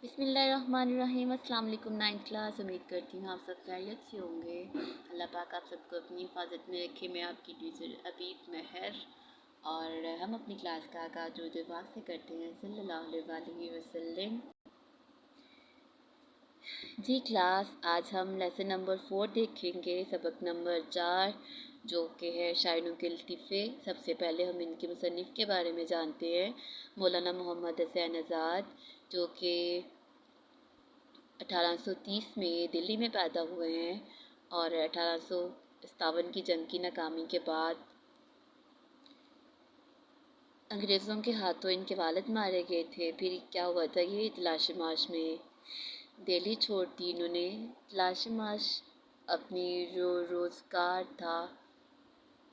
बिस्मिल्लाहिर्रहमानिर्रहीम। अस्सलाम वालेकुम। 9th क्लास, उम्मीद करती हूँ आप सब खैरियत से होंगे। अल्लाह पाक आप सबको अपनी हिफाजत में रखे। मैं आपकी टीचर अबीब महर और हम अपनी क्लास का आगाज़ उर्दू पाक से करते हैं सल्लल्लाहु अलैहि वसल्लम। जी क्लास, आज हम लेसन नंबर 4 देखेंगे, सबक नंबर 4, जो कि है शायरों के लतीफ़े। सबसे पहले हम इनके मुसन्निफ़ के बारे में जानते हैं। मौलाना मोहम्मद हुसैन आज़ाद, जो कि 1830 में दिल्ली में पैदा हुए हैं और 1857 की जंग की नाकामी के बाद अंग्रेज़ों के हाथों इनके वालिद मारे गए थे। फिर क्या हुआ था, ये तलाश माश में दिल्ली छोड़ दी इन्होंने। तलाश माश अपनी जो रोज़गार था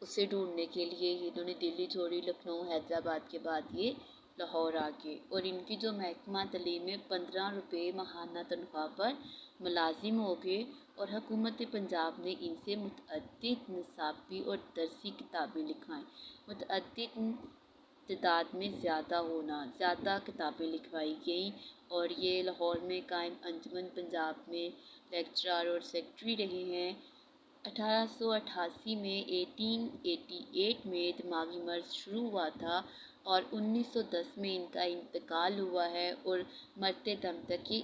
उसे ढूंढने के लिए इन्होंने दिल्ली छोड़ी। लखनऊ हैदराबाद के बाद ये लाहौर आ गए और इनकी जो महकमा तालीम में 15 रुपये माहाना तनख्वाह पर मुलाजिम हो गए और हुकूमत पंजाब ने इनसे मुतअद्दिद निसाबी और दरसी किताबें लिखवाईं। मुतअद्दिद तादाद में ज़्यादा किताबें लिखवाई गईं और ये लाहौर में कायम अंजुमन पंजाब में लेक्चरर और सेक्रेटरी रहे हैं। 1888 में 1888 में दिमागी मर्ज़ शुरू हुआ था और 1910 में इनका इंतकाल हुआ है और मरते दम तक ये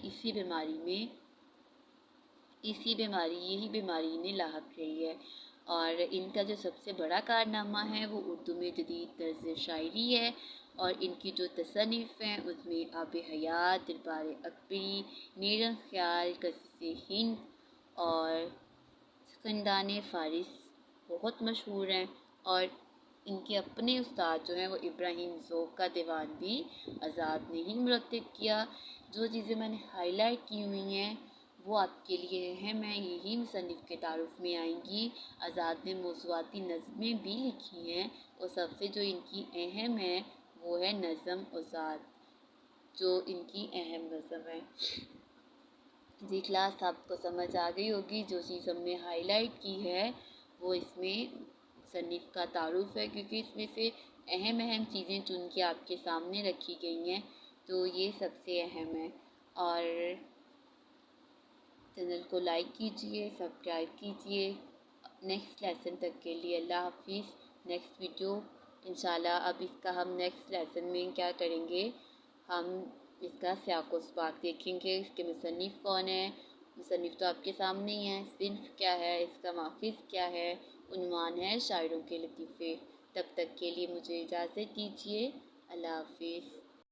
यही बीमारी ने लाहक रही है। और इनका जो सबसे बड़ा कारनामा है वो उर्दू में जदीद तर्ज़ शायरी है और इनकी जो तसन्नीफ़ हैं उसमें आब हयात, दरबार अकबरी, नीरन ख्याल, कसीसे हिंद और ख़ानदान फ़ारिस बहुत मशहूर हैं। और इनके अपने उस्ताद जो हैं वो इब्राहिम ज़ौक़ का दीवान भी आज़ाद ने ही मुरत्तिब किया। जो चीज़ें मैंने हाईलाइट की हुई हैं वो आपके लिए अहम है, यही मुसन्निफ़ के तारुफ़ में आएंगी। आज़ाद ने मौज़ूआती नज़में भी लिखी हैं और सबसे जो इनकी अहम है वो है नज़म आज़ाद, जो इनकी अहम नज़म है। जी क्लास, आपको समझ आ गई होगी। जो चीज़ हमने हाईलाइट की है वो इसमें मुसन्निफ़ का तारुफ़ है, क्योंकि इसमें से अहम चीज़ें चुन के आपके सामने रखी गई हैं, तो ये सबसे अहम है। और चैनल को लाइक कीजिए, सब्सक्राइब कीजिए। नेक्स्ट लेसन तक के लिए अल्लाह हाफिज़। नेक्स्ट वीडियो इंशाल्लाह, अब इसका हम नेक्स्ट लेसन में क्या करेंगे, हम इसका सियाक़ व सबाक़ देखेंगे। इसके मुसन्निफ़ कौन है, मुसन्निफ़ तो आपके सामने ही है, सिन्फ़ क्या है, इसका माफ़िज़ क्या है, उन्वान है शायरों के लतीफ़े। तब तक के लिए मुझे इजाज़त दीजिए। अल्लाह हाफिज़।